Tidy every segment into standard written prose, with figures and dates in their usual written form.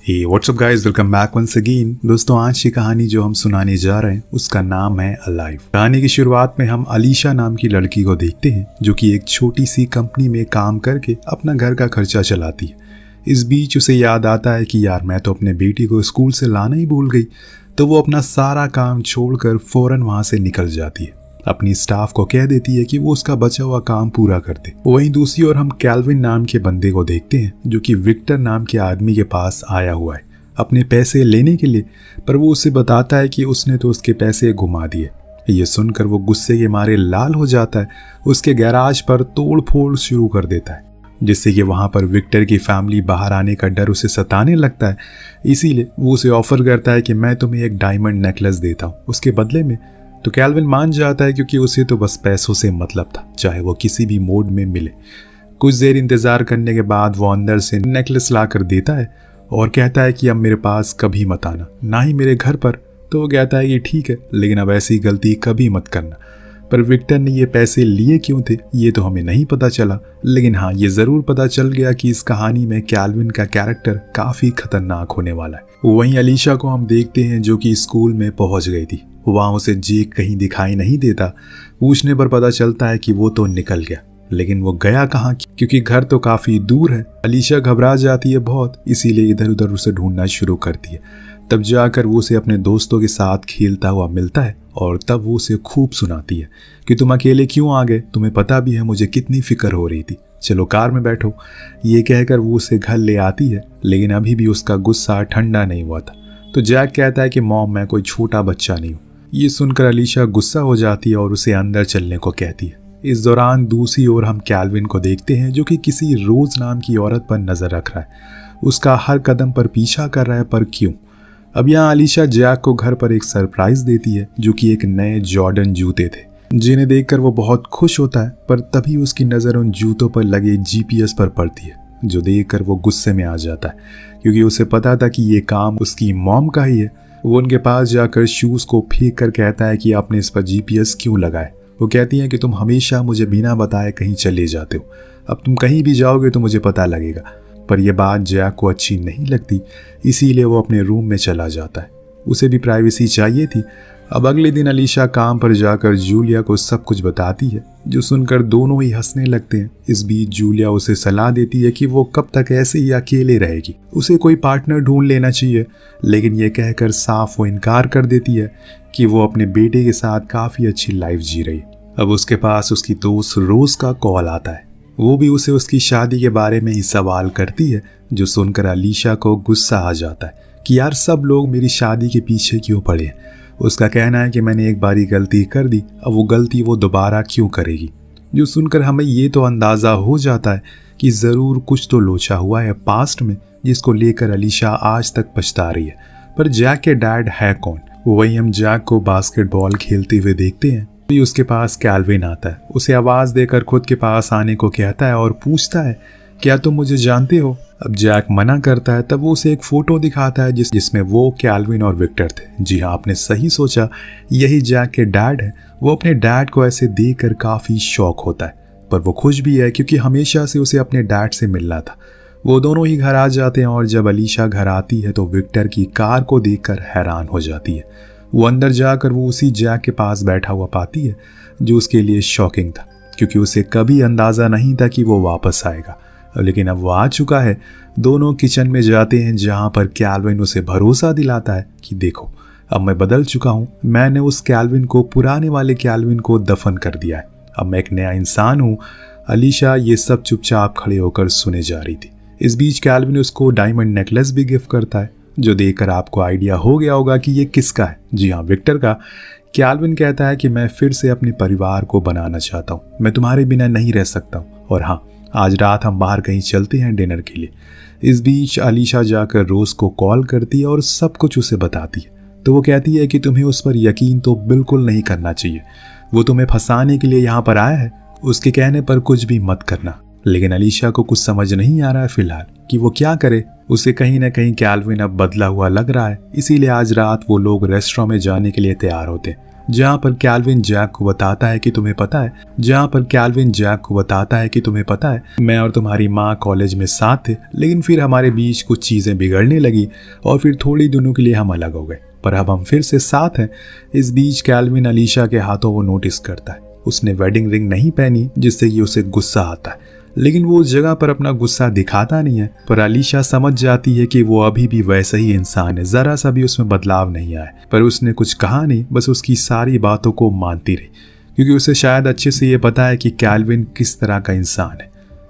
हे WhatsApp guys, welcome back once again. दोस्तों, आज की कहानी जो हम सुनाने जा रहे हैं उसका नाम है अलाइव। कहानी की शुरुआत में हम अलीशा नाम की लड़की को देखते हैं जो कि एक छोटी सी कंपनी में काम करके अपना घर का खर्चा चलाती है। इस बीच उसे याद आता है कि यार मैं तो अपने बेटी को स्कूल से लाना ही भूल गई, तो वो अपना सारा काम छोड़कर फौरन वहाँ से निकल जाती है। अपनी स्टाफ को कह देती है कि वो उसका बचा हुआ काम पूरा कर दे। वहीं दूसरी ओर हम कैल्विन नाम के बंदे को देखते हैं जो कि विक्टर नाम के आदमी के पास आया हुआ है अपने पैसे लेने के लिए, पर वो उसे बताता है कि उसने तो उसके पैसे घुमा दिए। ये सुनकर वो गुस्से के मारे लाल हो जाता है, उसके गैराज पर तोड़ फोड़ शुरू कर देता है, जिससे कि वहाँ पर विक्टर की फैमिली बाहर आने का डर उसे सताने लगता है। इसीलिए वो उसे ऑफर करता है कि मैं तुम्हें एक डायमंड नेकलेस देता हूँ उसके बदले में। तो कैल्विन मान जाता है क्योंकि उसे तो बस पैसों से मतलब था, चाहे वो किसी भी मोड में मिले। कुछ देर इंतजार करने के बाद वो अंदर से नेकलेस ला कर देता है और कहता है कि अब मेरे पास कभी मत आना, ना ही मेरे घर पर। तो वो कहता है कि ठीक है, लेकिन अब ऐसी गलती कभी मत करना। पर विक्टर ने ये पैसे लिए क्यों थे ये तो हमें नहीं पता चला, लेकिन हाँ ये ज़रूर पता चल गया कि इस कहानी में कैल्विन का कैरेक्टर काफ़ी खतरनाक होने वाला है। वहीं अलीशा को हम देखते हैं जो कि स्कूल में पहुंच गई थी। वहाँ उसे जेक कहीं दिखाई नहीं देता। पूछने पर पता चलता है कि वो तो निकल गया, लेकिन वो गया कहाँ, क्योंकि घर तो काफ़ी दूर है। अलीशा घबरा जाती है बहुत, इसीलिए इधर उधर उसे ढूंढना शुरू करती है। तब जाकर वो उसे अपने दोस्तों के साथ खेलता हुआ मिलता है और तब वो उसे खूब सुनाती है कि तुम अकेले क्यों आ गए, तुम्हें पता भी है मुझे कितनी फिक्र हो रही थी, चलो कार में बैठो। ये कहकर वो उसे घर ले आती है, लेकिन अभी भी उसका गुस्सा ठंडा नहीं हुआ था। तो जैक कहता है कि मॉम मैं कोई छोटा बच्चा नहीं हूँ। ये सुनकर अलीशा गुस्सा हो जाती है और उसे अंदर चलने को कहती है। इस दौरान दूसरी ओर हम कैल्विन को देखते हैं जो कि किसी रोज नाम की औरत पर नजर रख रहा है, उसका हर कदम पर पीछा कर रहा है, पर क्यों। अब यहाँ अलीशा जैक को घर पर एक सरप्राइज देती है जो कि एक नए जॉर्डन जूते थे, जिन्हें देखकर वो बहुत खुश होता है। पर तभी उसकी नज़र उन जूतों पर लगे जीपीएस पर पड़ती है, जो देखकर वो गुस्से में आ जाता है, क्योंकि उसे पता था कि ये काम उसकी मॉम का ही है। वो उनके पास जाकर शूज़ को फेंक कर कहता है कि आपने इस पर जीपीएस क्यों लगाए। वो कहती हैं कि तुम हमेशा मुझे बिना बताए कहीं चले जाते हो, अब तुम कहीं भी जाओगे तो मुझे पता लगेगा। पर यह बात जैक को अच्छी नहीं लगती, इसीलिए वो अपने रूम में चला जाता है। उसे भी प्राइवेसी चाहिए थी। अब अगले दिन अलीशा काम पर जाकर जूलिया को सब कुछ बताती है, जो सुनकर दोनों ही हंसने लगते हैं। इस बीच जूलिया उसे सलाह देती है कि वो कब तक ऐसे ही अकेले रहेगी, उसे कोई पार्टनर ढूंढ लेना चाहिए। लेकिन ये कहकर साफ वो इनकार कर देती है कि वो अपने बेटे के साथ काफ़ी अच्छी लाइफ जी रही। अब उसके पास उसकी दोस्त रोज का कॉल आता है, वो भी उसे उसकी शादी के बारे में ही सवाल करती है, जो सुनकर अलीशा को गुस्सा आ जाता है कि यार सब लोग मेरी शादी के पीछे क्यों पड़े हैं। उसका कहना है कि मैंने एक बारी गलती कर दी, अब वो गलती वो दोबारा क्यों करेगी। जो सुनकर हमें ये तो अंदाज़ा हो जाता है कि ज़रूर कुछ तो लोचा हुआ है पास्ट में, जिसको लेकर अलीशा आज तक पछता रही है। पर जैक के डैड है कौन। वहीं हम जैक को बास्केटबॉल खेलते हुए देखते हैं। भी उसके पास कैल्विन आता है, उसे आवाज़ देकर खुद के पास आने को कहता है और पूछता है क्या तुम मुझे जानते हो। अब जैक मना करता है। तब वो उसे एक फ़ोटो दिखाता है जिसमें वो कैल्विन और विक्टर थे। जी हाँ, आपने सही सोचा, यही जैक के डैड है। वो अपने डैड को ऐसे देखकर काफ़ी शौक होता है, पर वो खुश भी है क्योंकि हमेशा से उसे अपने डैड से मिलना था। वो दोनों ही घर आ जाते हैं और जब अलीशा घर आती है तो विक्टर की कार को देखकर हैरान हो जाती है। वो अंदर जाकर वो उसी जैक के पास बैठा हुआ पाती है, जो उसके लिए शॉकिंग था, क्योंकि उसे कभी अंदाज़ा नहीं था कि वो वापस आएगा। लेकिन अब वो आ चुका है। दोनों किचन में जाते हैं, जहाँ पर कैल्विन उसे भरोसा दिलाता है कि देखो अब मैं बदल चुका हूँ, मैंने उस कैल्विन को, पुराने वाले कैल्विन को दफन कर दिया है, अब मैं एक नया इंसान हूँ। अलीशा ये सब चुपचाप खड़े होकर सुने जा रही थी। इस बीच कैल्विन उसको डायमंड नेकलेस भी गिफ्ट करता है, जो देखकर आपको आइडिया हो गया होगा कि ये किसका है। जी हाँ, विक्टर का। कैल्विन कहता है कि मैं फिर से अपने परिवार को बनाना चाहता हूँ, मैं तुम्हारे बिना नहीं रह सकता हूँ, और हाँ आज रात हम बाहर कहीं चलते हैं डिनर के लिए। इस बीच अलीशा जाकर रोज को कॉल करती है और सब कुछ उसे बताती है। तो वो कहती है कि तुम्हें उस पर यकीन तो बिल्कुल नहीं करना चाहिए, वो तुम्हें फंसाने के लिए यहाँ पर आया है, उसके कहने पर कुछ भी मत करना। लेकिन अलीशा को कुछ समझ नहीं आ रहा है फिलहाल कि वो क्या करे। उसे कहीं ना कहीं कैल्विन अब बदला हुआ लग रहा है, इसीलिए आज रात वो लोग रेस्टोरेंट में जाने के लिए तैयार होते हैं। जहाँ पर कैल्विन जैक को बताता है कि तुम्हें पता है मैं और तुम्हारी माँ कॉलेज में साथ थे, लेकिन फिर हमारे बीच कुछ चीज़ें बिगड़ने लगी और फिर थोड़ी दिनों के लिए हम अलग हो गए, पर अब हम फिर से साथ हैं। इस बीच कैल्विन अलीशा के हाथों वो नोटिस करता है उसने वेडिंग रिंग नहीं पहनी, जिससे कि उसे गुस्सा आता है, लेकिन वो उस जगह पर अपना गुस्सा दिखाता नहीं है। पर अलीशा समझ जाती है कि वो अभी भी वैसा ही इंसान है, जरा सा भी उसमें बदलाव नहीं आया। पर उसने कुछ कहा नहीं, बस उसकी सारी बातों को मानती रही, क्योंकि उसे शायद अच्छे से ये पता है कि कैल्विन किस तरह का इंसान है।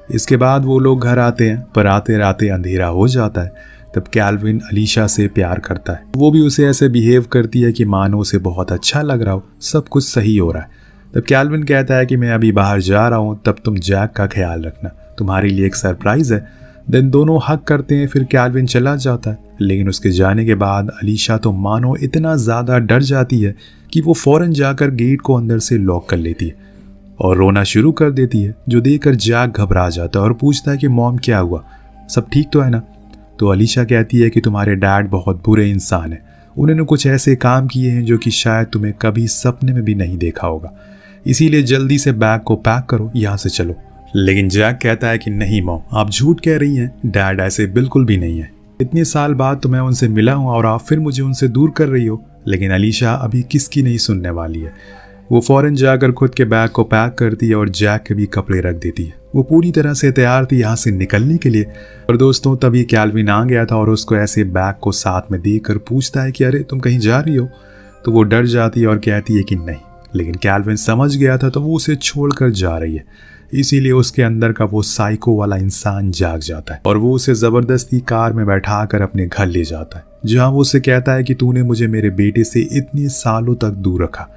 इसके बाद वो लोग घर आते हैं, पर आते राते अंधेरा हो जाता है। तब कैल्विन अलीशा से प्यार करता है, वो भी उसे ऐसे बिहेव करती है कि मानो उसे बहुत अच्छा लग रहा हो, सब कुछ सही हो रहा है। तब कैल्विन कहता है कि मैं अभी बाहर जा रहा हूँ, तब तुम जैक का ख्याल रखना, तुम्हारे लिए एक सरप्राइज है। देन दोनों हक करते हैं, फिर कैल्विन चला जाता है। लेकिन उसके जाने के बाद अलीशा तो मानो इतना ज़्यादा डर जाती है कि वो फौरन जाकर गेट को अंदर से लॉक कर लेती है और रोना शुरू कर देती है, जो देखकर जैक घबरा जाता है और पूछता है कि मॉम क्या हुआ, सब ठीक तो है ना। तो अलीशा कहती है कि तुम्हारे डैड बहुत बुरे इंसान हैं, उन्होंने कुछ ऐसे काम किए हैं जो कि शायद तुम्हें कभी सपने में भी नहीं देखा होगा, इसीलिए जल्दी से बैग को पैक करो, यहाँ से चलो। लेकिन जैक कहता है कि नहीं मॉम, आप झूठ कह रही हैं, डैड ऐसे बिल्कुल भी नहीं है, इतने साल बाद तो मैं उनसे मिला हूँ और आप फिर मुझे उनसे दूर कर रही हो। लेकिन अलीशा अभी किसकी नहीं सुनने वाली है, वो फौरन जाकर खुद के बैग को पैक करती है और जैक के भी कपड़े रख देती है। वो पूरी तरह से तैयार थी यहाँ से निकलने के लिए। और दोस्तों तभी कैल्विन आ गया था और उसको ऐसे बैग को साथ में देकर पूछता है कि अरे तुम कहीं जा रही हो। तो वो डर जाती है और कहती है कि नहीं, लेकिन कैल्विन समझ गया था तो वो उसे छोड़कर जा रही है, इसीलिए उसके अंदर का वो साइको वाला इंसान जाग जाता है और वो उसे जबरदस्ती कार में बैठाकर अपने घर ले जाता है, जहां वो उसे कहता है कि तूने मुझे मेरे बेटे से इतने सालों तक दूर रखा,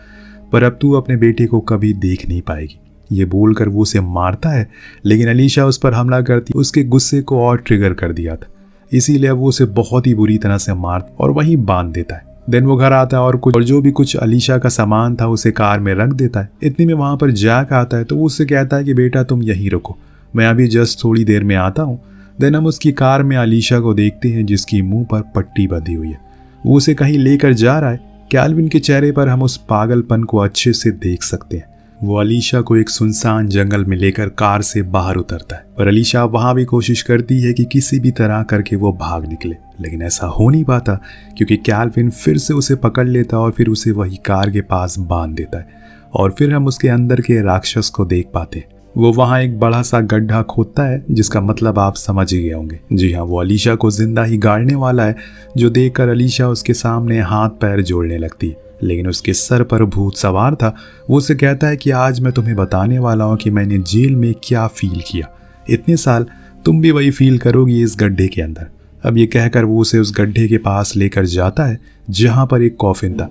पर अब तू अपने बेटे को कभी देख नहीं पाएगी। ये बोलकर वो उसे मारता है, लेकिन अलीशा उस पर हमला करती उसके गुस्से को और ट्रिगर कर दिया था, इसीलिए वो उसे बहुत ही बुरी तरह से मार और वहीं बांध देता है। देन वो घर आता है और जो भी कुछ अलीशा का सामान था उसे कार में रख देता है। इतने में वहां पर जैक आता है, तो वो उससे कहता है कि बेटा तुम यहीं रुको, मैं अभी जस्ट थोड़ी देर में आता हूँ। देन हम उसकी कार में अलीशा को देखते हैं जिसकी मुंह पर पट्टी बंधी हुई है, वो उसे कहीं लेकर जा रहा है। कैल्विन के चेहरे पर हम उस पागलपन को अच्छे से देख सकते हैं। वो अलीशा को एक सुनसान जंगल में लेकर कार से बाहर उतरता है, पर अलीशा वहां भी कोशिश करती है कि किसी भी तरह करके वो भाग निकले, लेकिन ऐसा हो नहीं पाता क्योंकि कैल्विन फिर से उसे पकड़ लेता है और फिर उसे वही कार के पास बांध देता है। और फिर हम उसके अंदर के राक्षस को देख पाते हैं। वो वहां एक बड़ा सा गड्ढा खोदता है, जिसका मतलब आप समझ ही गए होंगे। जी हाँ, वो अलीशा को जिंदा ही गाड़ने वाला है, जो देखकर अलीशा उसके सामने हाथ पैर जोड़ने लगती है। लेकिन उसके सर पर भूत सवार था। वो उसे कहता है कि आज मैं तुम्हें बताने वाला हूँ कि मैंने जेल में क्या फील किया, इतने साल तुम भी वही फील करोगी इस गड्ढे के अंदर। अब ये कहकर वो उसे उस गड्ढे के पास लेकर जाता है जहाँ पर एक कॉफिन था,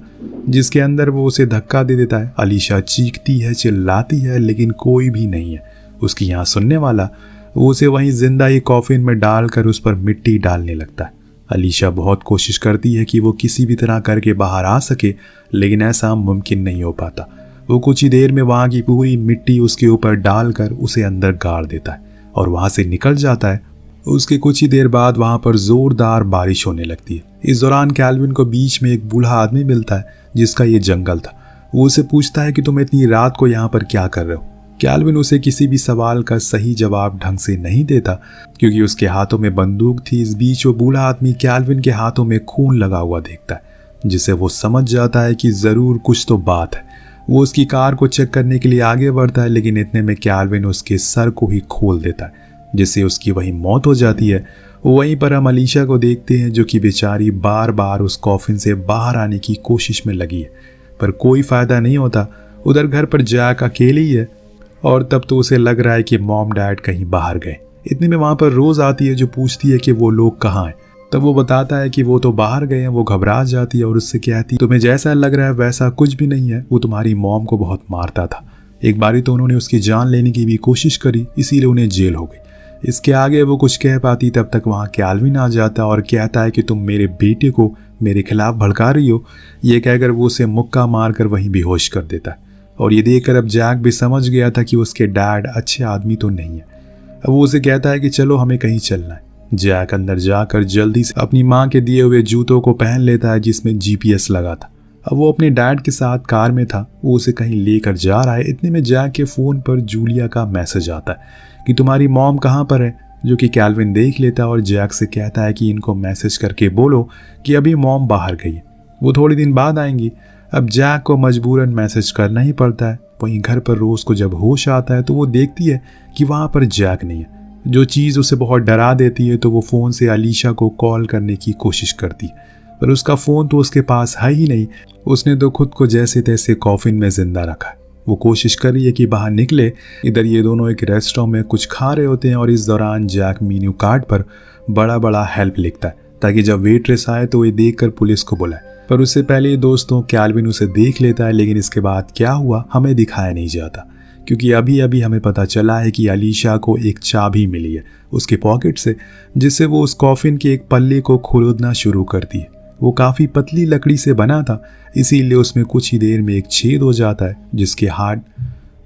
जिसके अंदर वो उसे धक्का दे देता है। अलीशा चीखती है, चिल्लाती है, लेकिन कोई भी नहीं है उसकी यहाँ सुनने वाला। वो उसे वहीं जिंदा ही कॉफिन में डालकर उस पर मिट्टी डालने लगता है। अलीशा बहुत कोशिश करती है कि वो किसी भी तरह करके बाहर आ सके, लेकिन ऐसा मुमकिन नहीं हो पाता। वो कुछ ही देर में वहाँ की पूरी मिट्टी उसके ऊपर डालकर उसे अंदर गाड़ देता है और वहाँ से निकल जाता है। उसके कुछ ही देर बाद वहाँ पर जोरदार बारिश होने लगती है। इस दौरान कैल्विन को बीच में एक बूढ़ा आदमी मिलता है जिसका ये जंगल था। वो उसे पूछता है कि तुम इतनी रात को यहाँ पर क्या कर रहे हो। कैल्विन उसे किसी भी सवाल का सही जवाब ढंग से नहीं देता क्योंकि उसके हाथों में बंदूक थी। इस बीच वो बूढ़ा आदमी कैल्विन के हाथों में खून लगा हुआ देखता है, जिसे वो समझ जाता है कि जरूर कुछ तो बात है। वो उसकी कार को चेक करने के लिए आगे बढ़ता है, लेकिन इतने में कैल्विन उसके सर को ही खोल देता है, जिससे उसकी वही मौत हो जाती है। वहीं पर हम अलीशा को देखते हैं जो कि बेचारी बार बार उस कॉफिन से बाहर आने की कोशिश में लगी है, पर कोई फायदा नहीं होता। उधर घर पर जैक अकेले ही है और तब तो उसे लग रहा है कि मॉम डैड कहीं बाहर गए। इतने में वहां पर रोज आती है जो पूछती है कि वो लोग कहाँ हैं। तब वो बताता है कि वो तो बाहर गए हैं। वो घबरा जाती है और उससे कहती है तुम्हें जैसा लग रहा है वैसा कुछ भी नहीं है, वो तुम्हारी मॉम को बहुत मारता था। एक बारी तो उन्होंने उसकी जान लेने की भी कोशिश करी, इसीलिए उन्हें जेल हो गई। इसके आगे वो कुछ कह पाती तब तक वहाँ कैल्विन आ जाता और कहता है कि तुम मेरे बेटे को मेरे खिलाफ भड़का रही हो। ये कहकर वो उसे मुक्का मारकर वहीं बेहोश कर देता है। और ये देखकर अब जैक भी समझ गया था कि उसके डैड अच्छे आदमी तो नहीं है। अब वो उसे कहता है कि चलो हमें कहीं चलना है। जैक अंदर जाकर जल्दी से अपनी माँ के दिए हुए जूतों को पहन लेता है जिसमें GPS लगा था। अब वो अपने डैड के साथ कार में था, वो उसे कहीं लेकर जा रहा है। इतने में जैक के फ़ोन पर जूलिया का मैसेज आता है कि तुम्हारी मॉम कहाँ पर है, जो कि कैल्विन देख लेता है और जैक से कहता है कि इनको मैसेज करके बोलो कि अभी मॉम बाहर गई है, वो थोड़े दिन बाद आएंगी। अब जैक को मजबूरन मैसेज करना ही पड़ता है। वहीं घर पर रोज़ को जब होश आता है तो वो देखती है कि वहाँ पर जैक नहीं है, जो चीज़ उसे बहुत डरा देती है। तो वो फ़ोन से अलीशा को कॉल करने की कोशिश करती है, पर उसका फ़ोन तो उसके पास है ही नहीं। उसने तो खुद को जैसे तैसे कॉफिन में जिंदा रखा है। वो कोशिश कर रही है कि बाहर निकले। इधर ये दोनों एक रेस्टोरेंट में कुछ खा रहे होते हैं और इस दौरान जैक मेन्यू कार्ड पर बड़ा बड़ा हेल्प लिखता है ताकि जब वेट्रेस आए तो ये देखकर पुलिस को बुलाए। पर उससे पहले दोस्तों कैल्विन उसे देख लेता है, लेकिन इसके बाद क्या हुआ हमें दिखाया नहीं जाता, क्योंकि अभी अभी हमें पता चला है कि अलीशा को एक चाबी मिली है उसके पॉकेट से, जिससे वो उस कॉफिन के एक पल्ले को खोदना शुरू करती है। वो काफ़ी पतली लकड़ी से बना था, इसीलिए उसमें कुछ ही देर में एक छेद हो जाता है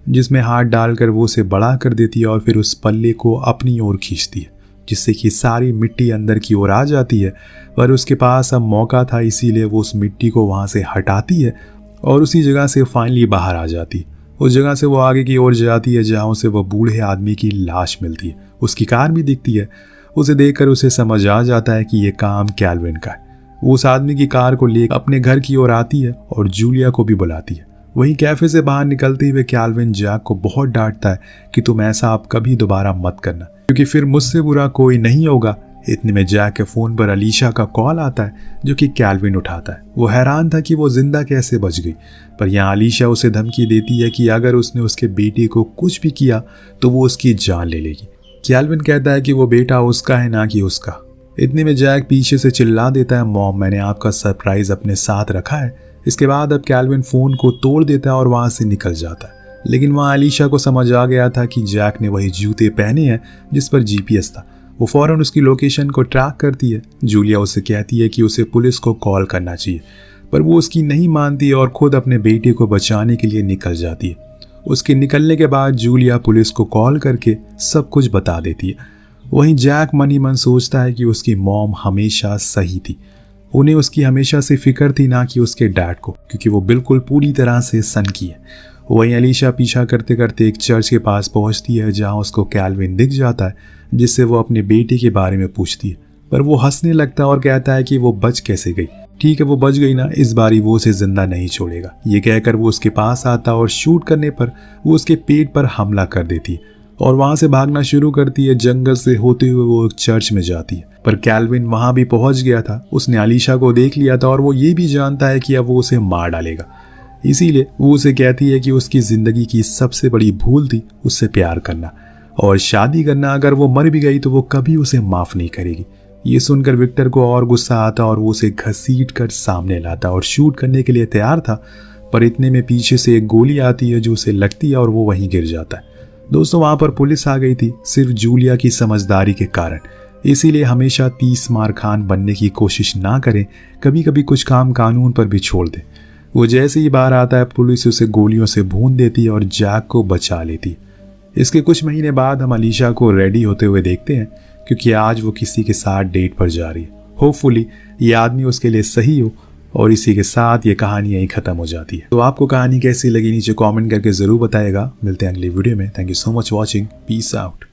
जिसमें हाथ डालकर वो उसे बड़ा कर देती है और फिर उस पल्ले को अपनी ओर खींचती है, जिससे कि सारी मिट्टी अंदर की ओर आ जाती है। पर उसके पास अब मौका था, इसीलिए वो उस मिट्टी को वहाँ से हटाती है और उसी जगह से फाइनली बाहर आ जाती है। उस जगह से वो आगे की ओर जाती है जहाँ उसे वह बूढ़े आदमी की लाश मिलती है। उसकी कार भी दिखती है। उसे देखकर उसे समझ आ जाता है कि ये काम कैल्विन का है। वो उस आदमी की कार को लेकर अपने घर की ओर आती है और जूलिया को भी बुलाती है। वहीं कैफे से बाहर निकलते हुए कैल्विन जैक को बहुत डांटता है कि तुम ऐसा आप कभी दोबारा मत करना, क्योंकि फिर मुझसे बुरा कोई नहीं होगा। इतने में जैक के फ़ोन पर अलीशा का कॉल आता है, जो कि कैल्विन उठाता है। वो हैरान था कि वो जिंदा कैसे बच गई, पर यहाँ अलीशा उसे धमकी देती है कि अगर उसने उसके बेटे को कुछ भी किया तो वो उसकी जान ले लेगी। कैल्विन कहता है कि वो बेटा उसका है ना कि उसका। इतने में जैक पीछे से चिल्ला देता है, मॉम मैंने आपका सरप्राइज अपने साथ रखा है। इसके बाद अब कैल्विन फ़ोन को तोड़ देता है और वहाँ से निकल जाता है। लेकिन वहाँ अलीशा को समझ आ गया था कि जैक ने वही जूते पहने हैं जिस पर जीपीएस था। वो फौरन उसकी लोकेशन को ट्रैक करती है। जूलिया उसे कहती है कि उसे पुलिस को कॉल करना चाहिए, पर वो उसकी नहीं मानती और खुद अपने बेटे को बचाने के लिए निकल जाती है। उसके निकलने के बाद जूलिया पुलिस को कॉल करके सब कुछ बता देती है। वहीं जैक मन ही मन सोचता है कि उसकी मॉम हमेशा सही थी। उन्हें उसकी हमेशा से फिक्र थी, ना कि उसके डैड को, क्योंकि वो बिल्कुल पूरी तरह से सनकी है। वहीं अलीशा पीछा करते करते एक चर्च के पास पहुंचती है जहां उसको कैल्विन दिख जाता है, जिससे वो अपने बेटे के बारे में पूछती है। पर वो हंसने लगता है और कहता है कि वो बच कैसे गई। ठीक है, वो बच गई ना, इस बारी वो उसे जिंदा नहीं छोड़ेगा। ये कहकर वो उसके पास आता और शूट करने पर वो उसके पेट पर हमला कर देती है और वहां से भागना शुरू करती है। जंगल से होते हुए वो एक चर्च में जाती है, पर कैल्विन वहां भी पहुंच गया था। उसने अलीशा को देख लिया था और वो ये भी जानता है कि अब वो उसे मार डालेगा। इसीलिए वो उसे कहती है कि उसकी जिंदगी की सबसे बड़ी भूल थी उससे प्यार करना और शादी करना। अगर वो मर भी गई तो वो कभी उसे माफ नहीं करेगी। ये सुनकर विक्टर को और गुस्सा आता और वो उसे घसीट कर सामने लाता और शूट करने के लिए तैयार था, पर इतने में पीछे से एक गोली आती है जो उसे लगती है और वो वहीं गिर जाता है। दोस्तों, वहां पर पुलिस आ गई थी, सिर्फ जूलिया की समझदारी के कारण। इसीलिए हमेशा 30 मार खान बनने की कोशिश ना करें, कभी कभी कुछ काम कानून पर भी छोड़ दें। वो जैसे ही बाहर आता है पुलिस उसे गोलियों से भून देती है और जैक को बचा लेती है। इसके कुछ महीने बाद हम अलीशा को रेडी होते हुए देखते हैं, क्योंकि आज वो किसी के साथ डेट पर जा रही है। होपफुली ये आदमी उसके लिए सही हो। और इसी के साथ ये कहानी यहीं खत्म हो जाती है। तो आपको कहानी कैसी लगी नीचे कमेंट करके जरूर बताइएगा। मिलते हैं अगली वीडियो में। Thank you so much watching. Peace out.